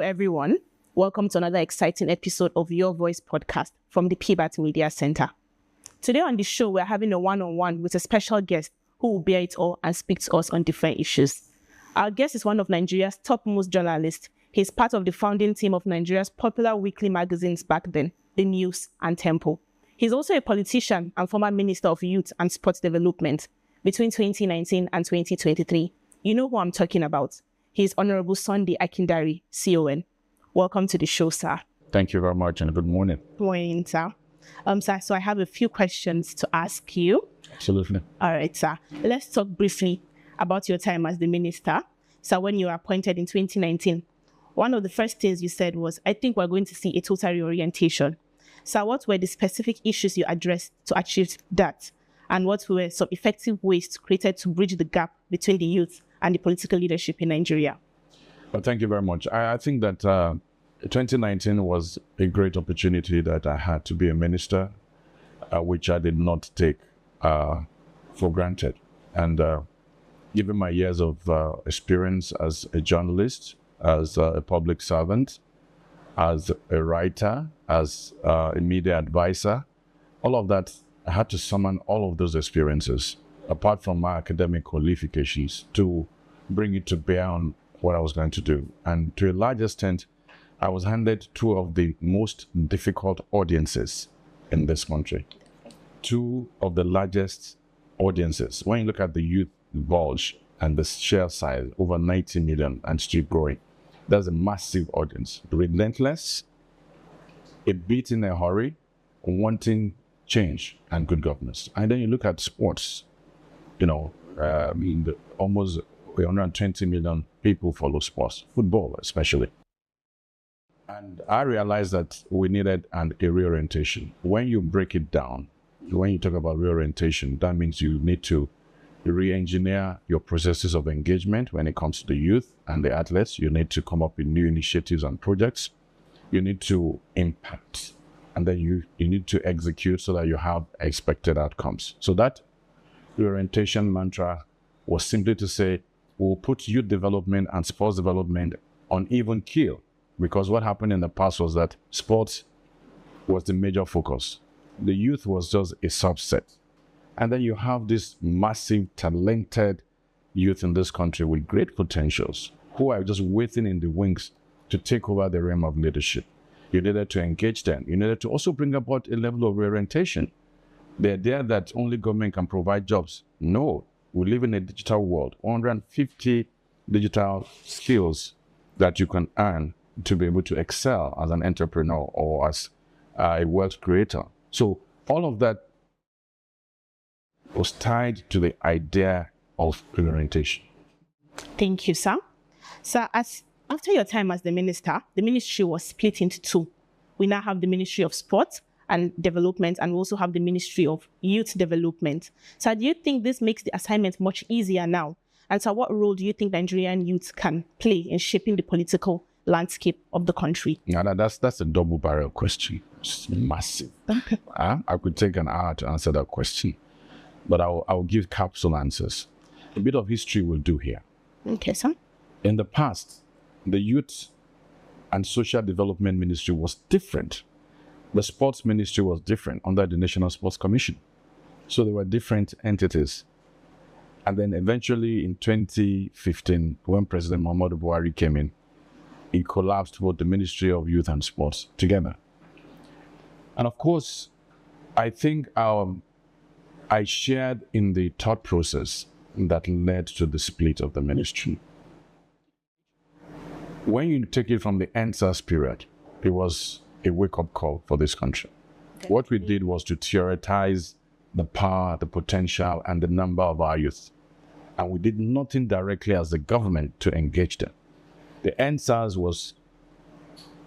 everyone. Welcome to another exciting episode of Your Voice podcast from the Battina Media Center. Today on the show, we're having a one-on-one with a special guest who will bear it all and speak to us on different issues. Our guest is one of Nigeria's topmost journalists. He's part of the founding team of Nigeria's popular weekly magazines back then, The News and Tempo. He's also a politician and former Minister of Youth and Sports Development between 2019 and 2023. You know who I'm talking about. He's Honorable Sunday Akindari, CON. Welcome to the show, sir. Thank you very much and good morning. Good morning, sir. Sir, so I have a few questions to ask you. Absolutely. All right, sir. Let's talk briefly about your time as the minister. So when you were appointed in 2019, one of the first things you said was, I think we're going to see a total reorientation. So what were the specific issues you addressed to achieve that? And what were some effective ways created to bridge the gap between the youth and the political leadership in Nigeria? Well, thank you very much. I think that 2019 was a great opportunity that I had to be a minister, which I did not take for granted. And given my years of experience as a journalist, as a public servant, as a writer, as a media advisor, all of that, I had to summon all of those experiences, apart from my academic qualifications, to bring it to bear on what I was going to do. And to a large extent, I was handed two of the most difficult audiences in this country. Two of the largest audiences. When you look at the youth bulge and the share size, over 90 million and still growing, that's a massive audience. Relentless, a bit in a hurry, wanting change and good governance. And then you look at sports, almost 120 million people follow sports, football especially. And I realized that we needed a reorientation. When you break it down, when you talk about reorientation, that means you need to re-engineer your processes of engagement when it comes to the youth and the athletes. You need to come up with new initiatives and projects. You need to impact, and then you need to execute so that you have expected outcomes. So that reorientation mantra was simply to say, we'll put youth development and sports development on even keel, because what happened in the past was that sports was the major focus. The youth was just a subset. And then you have this massive, talented youth in this country with great potentials who are just waiting in the wings to take over the realm of leadership. You needed to engage them. You needed to also bring about a level of reorientation. The idea that only government can provide jobs. No. We live in a digital world, 150 digital skills that you can earn to be able to excel as an entrepreneur or as a wealth creator. So all of that was tied to the idea of reorientation. Thank you, sir. Sir, after your time as the minister, the ministry was split into two. We now have the Ministry of Sport and Development, and we also have the Ministry of Youth Development. So do you think this makes the assignment much easier now? And so what role do you think Nigerian youth can play in shaping the political landscape of the country? Yeah, that's a double-barrel question. It's massive. I could take an hour to answer that question, but I'll give capsule answers. A bit of history will do here. Okay, sir. In the past, the Youth and Social Development Ministry was different. The Sports Ministry was different under the National Sports Commission. So they were different entities. And then eventually in 2015, when President Muhammadu Buhari came in, he collapsed both the Ministry of Youth and Sports together. And of course, I think I shared in the thought process that led to the split of the ministry. When you take it from the NSAS period, it was a wake-up call for this country. Okay. What we did was to theorize the power, the potential, and the number of our youth. And we did nothing directly as the government to engage them. The NSAS was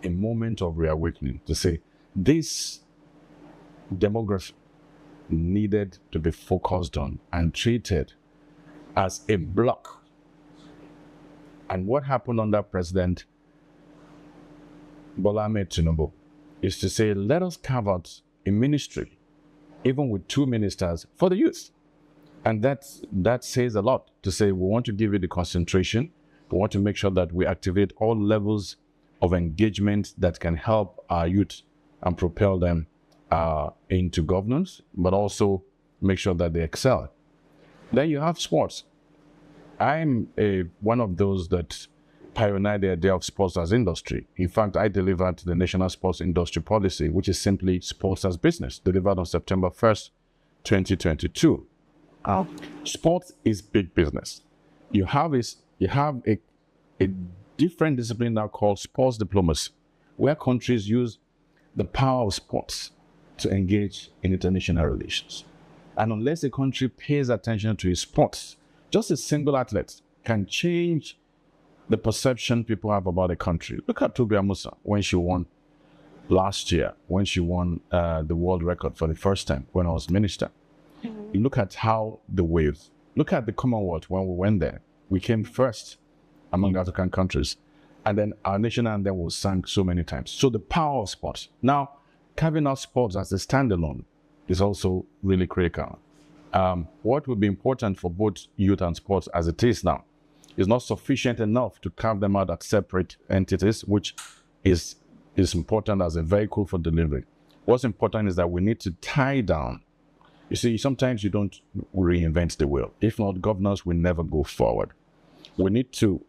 a moment of reawakening to say, this demography needed to be focused on and treated as a block. And what happened under President Bola Ahmed Tinubu is to say, let us carve out a ministry, even with two ministers, for the youth. And that says a lot, to say we want to give it the concentration. We want to make sure that we activate all levels of engagement that can help our youth and propel them into governance, but also make sure that they excel. Then you have sports. I'm one of those that pioneered the idea of sports as industry. In fact, I delivered the National Sports Industry Policy, which is simply sports as business, delivered on September 1st, 2022. Oh. Sports is big business. You have a different discipline now called sports diplomacy, where countries use the power of sports to engage in international relations. And unless a country pays attention to its sports, just a single athlete can change the perception people have about a country. Look at Tobi Amusa when she won last year, when she won the world record for the first time when I was minister. Mm-hmm. Look at how the waves. Look at the Commonwealth when we went there. We came first among the African countries. And then our national anthem was sung so many times. So the power of sports. Now, carving out sports as a standalone is also really critical. What would be important for both youth and sports as it is now is not sufficient enough to carve them out as separate entities, which is important as a vehicle for delivery. What's important is that we need to tie down. You see, sometimes you don't reinvent the wheel. If not, governance will never go forward. We need to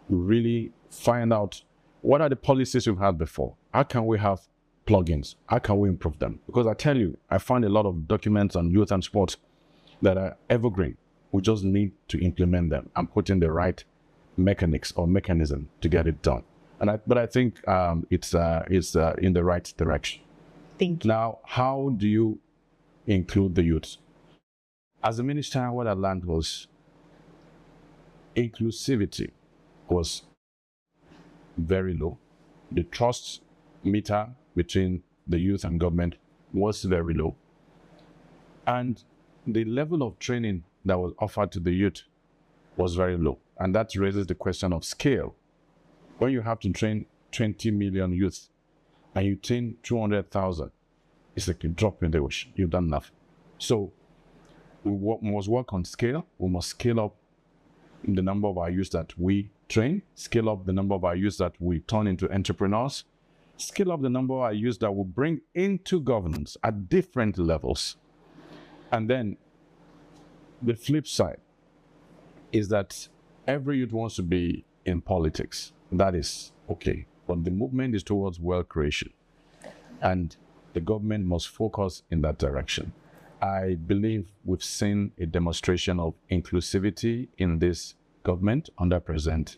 really find out what are the policies we've had before. How can we have plugins? How can we improve them? Because I tell you, I find a lot of documents on youth and sports that are evergreen. We just need to implement them and put in the right mechanics or mechanism to get it done. But I think it's in the right direction. Thank you. Now, how do you include the youth? As a minister, what I learned was inclusivity was very low. The trust meter between the youth and government was very low. And the level of training that was offered to the youth was very low. And that raises the question of scale. When you have to train 20 million youth and you train 200,000, it's like a drop in the ocean. You've done nothing. So we must work on scale. We must scale up the number of our youth that we train, scale up the number of our youth that we turn into entrepreneurs, scale up the number of our youth that we bring into governance at different levels. And then the flip side is that every youth wants to be in politics. That is okay. But the movement is towards wealth creation. And the government must focus in that direction. I believe we've seen a demonstration of inclusivity in this government under President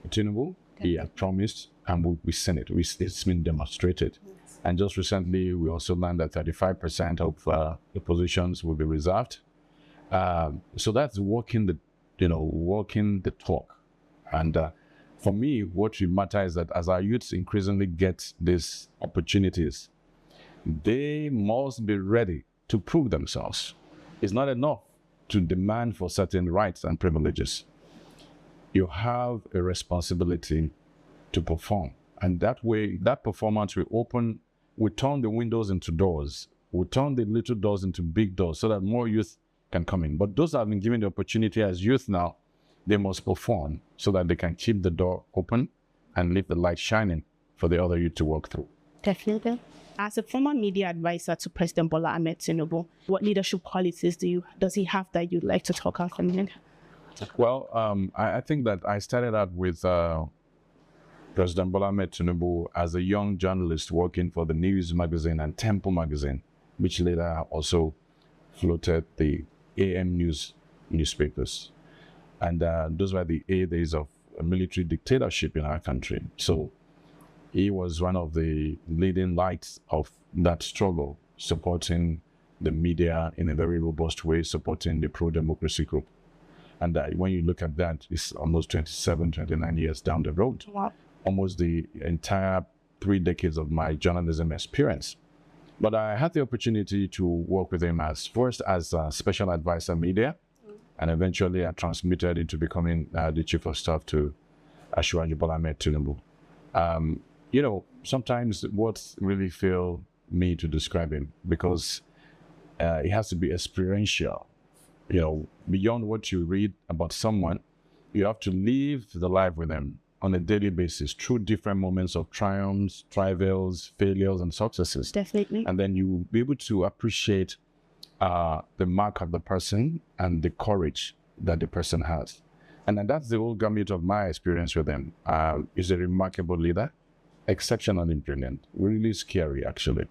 Tinubu. He had promised, and we've seen it. It's been demonstrated. Yes. And just recently, we also learned that 35% of the positions will be reserved. So that's walking the talk. And for me, what really matters is that as our youths increasingly get these opportunities, they must be ready to prove themselves. It's not enough to demand for certain rights and privileges. You have a responsibility to perform. And that way, that performance will turn the windows into doors, will turn the little doors into big doors so that more youth can come in. But those that have been given the opportunity as youth now, they must perform so that they can keep the door open and leave the light shining for the other youth to walk through. Definitely. As a former media advisor to President Bola Ahmed Tinubu, what leadership qualities does he have that you'd like to talk about? Well, I think that I started out with President Bola Ahmed Tinubu as a young journalist working for the News magazine and Temple magazine, which later also floated the AM News newspapers. And those were the days of a military dictatorship in our country. So he was one of the leading lights of that struggle, supporting the media in a very robust way, supporting the pro-democracy group. And when you look at that, it's almost 27, 29 years down the road. Wow. Almost the entire 3 decades of my journalism experience. But I had the opportunity to work with him first as a special advisor media, and eventually I transmitted into becoming the chief of staff to Asiwaju Bola Ahmed Tinubu. Sometimes what really failed me to describe him, because it has to be experiential. Beyond what you read about someone, you have to live the life with them. on a daily basis through different moments of triumphs, travails, failures, and successes. Definitely. And then you will be able to appreciate the mark of the person and the courage that the person has. And then that's the whole gamut of my experience with him. He's a remarkable leader, exceptionally brilliant, really scary, actually,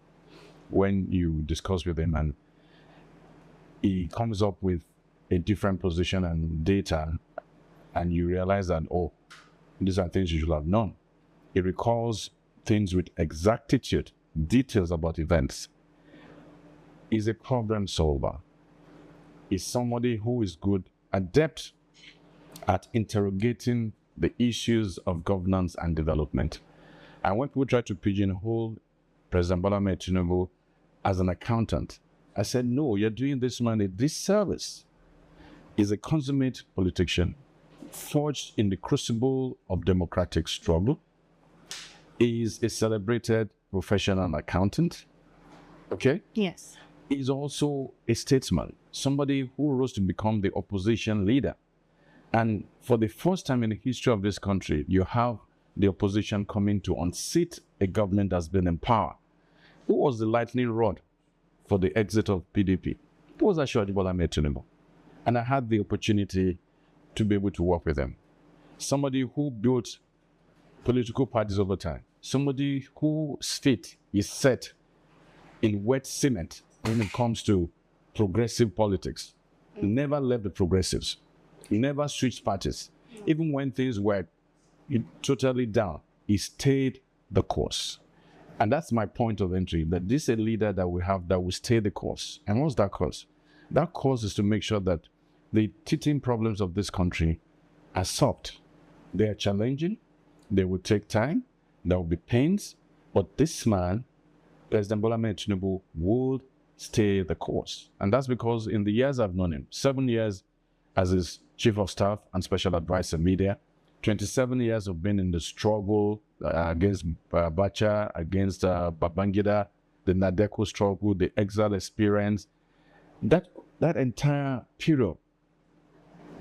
when you discuss with him and he comes up with a different position and data, and you realize that, oh, these are things you should have known. He recalls things with exactitude, details about events. He's a problem solver. He's somebody who is good, adept at interrogating the issues of governance and development. And when people try to pigeonhole President Bola Ahmed Tinubu as an accountant, I said, no, you're doing this man a disservice. He's a consummate politician, forged in the crucible of democratic struggle. He's a celebrated professional accountant. Okay? Yes. He's also a statesman, somebody who rose to become the opposition leader. And for the first time in the history of this country, you have the opposition coming to unseat a government that's been in power. Who was the lightning rod for the exit of PDP? It was Asiwaju Bola Ahmed Tinubu. And I had the opportunity to be able to work with him. Somebody who built political parties over time. Somebody whose feet is set in wet cement when it comes to progressive politics. He never left the progressives. He never switched parties. Even when things were totally down, he stayed the course. And that's my point of entry, that this is a leader that we have that will stay the course. And what's that course? That course is to make sure that the teething problems of this country are solved. They are challenging. They will take time. There will be pains. But this man, President Bola Ahmed Tinubu, would stay the course. And that's because in the years I've known him, 7 years as his chief of staff and special advisor media, 27 years of being in the struggle against Abacha, against Babangida, the Nadeko struggle, the exile experience. That entire period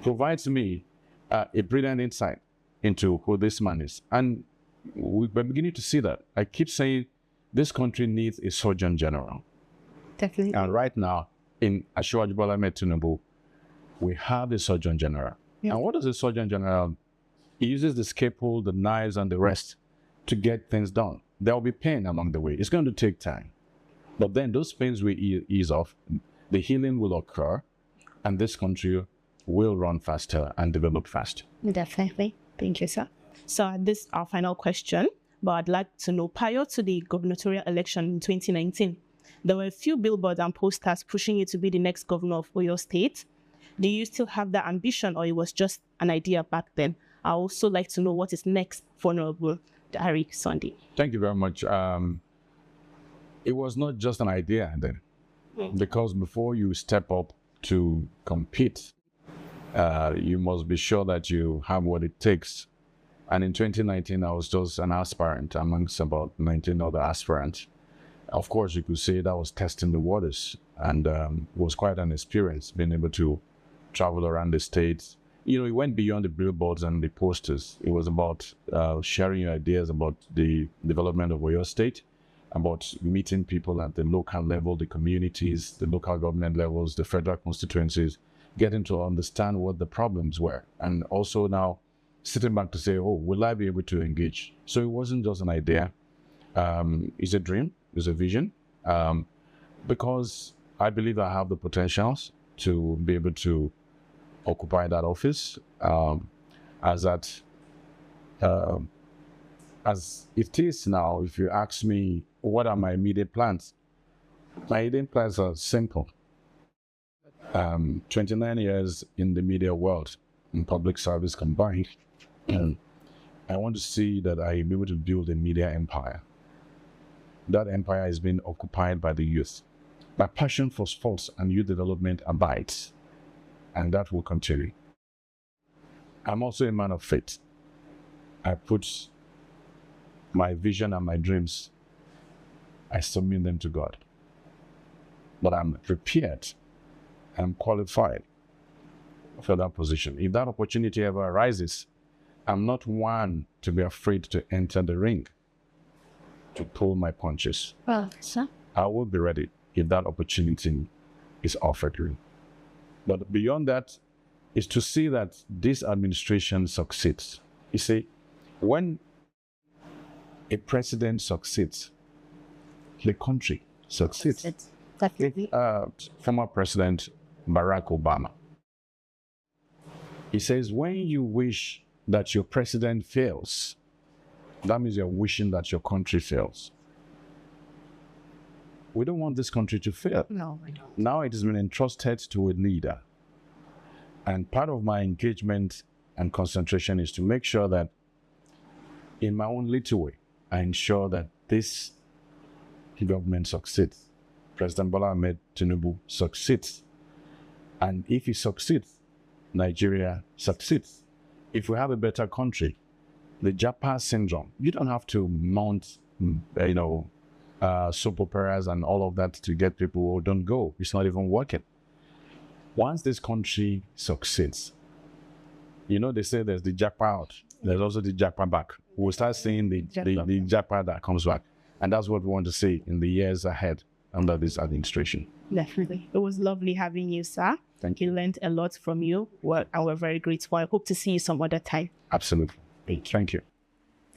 provides me a brilliant insight into who this man is. And we're beginning to see that. I keep saying this country needs a Surgeon General. Definitely. And right now, in Asiwaju Bola Ahmed Tinubu, we have a Surgeon General. Yeah. And what does a Surgeon General? He uses the scalpel, the knives, and the rest to get things done. There will be pain along the way. It's going to take time. But then those pains will ease off. The healing will occur, and this country will run faster and develop fast. Definitely. Thank you, sir. So this is our final question, but I'd like to know, prior to the gubernatorial election in 2019, there were a few billboards and posters pushing you to be the next governor of Oyo State. Do you still have that ambition, or it was just an idea back then? I also like to know what is next for Honorable Dari Sunday. Thank you very much. It was not just an idea then, because before you step up to compete, you must be sure that you have what it takes. And in 2019, I was just an aspirant amongst about 19 other aspirants. Of course, you could say that was testing the waters, and it was quite an experience being able to travel around the state. You know, it went beyond the billboards and the posters. It was about sharing your ideas about the development of Oyo State, about meeting people at the local level, the communities, the local government levels, the federal constituencies, getting to understand what the problems were. And also now sitting back to say, oh, will I be able to engage? So it wasn't just an idea. It's a dream, it's a vision, because I believe I have the potentials to be able to occupy that office as it is now. If you ask me, what are my immediate plans? My immediate plans are simple. 29 years in the media world, in public service combined, and I want to see that I am able to build a media empire. That empire is being occupied by the youth. My passion for sports and youth development abides, and that will continue. I'm also a man of faith. I put my vision and my dreams, I submit them to God. But I'm prepared, I'm qualified for that position. If that opportunity ever arises, I'm not one to be afraid to enter the ring, to pull my punches. Well, sir. I will be ready if that opportunity is offered me. But beyond that is to see that this administration succeeds. You see, when a president succeeds, the country succeeds. Definitely. Former President Barack Obama, he says, when you wish that your president fails, that means you're wishing that your country fails. We don't want this country to fail. No, I don't. Now it has been entrusted to a leader. And part of my engagement and concentration is to make sure that in my own little way, I ensure that this government succeeds. President Bola Ahmed Tinubu succeeds. And if he succeeds, Nigeria succeeds. If we have a better country, the Japa syndrome, you don't have to mount, soap operas and all of that to get people who don't go. It's not even working. Once this country succeeds, they say there's the Japa out. There's also the Japa back. We'll start seeing the Japa that comes back. And that's what we want to see in the years ahead under this administration. Definitely. It was lovely having you, sir. Thank you. We learned a lot from you, and we're very grateful. I hope to see you some other time. Absolutely. Thank you.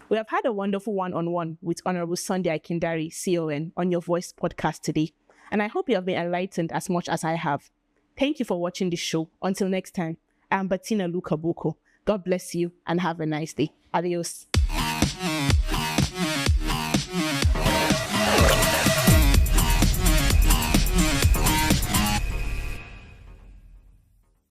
We have had a wonderful one-on-one with Honorable Sunday Akindari, CON, on Your Voice podcast today. And I hope you have been enlightened as much as I have. Thank you for watching this show. Until next time, I'm Battina Luka Bokko. God bless you and have a nice day. Adios.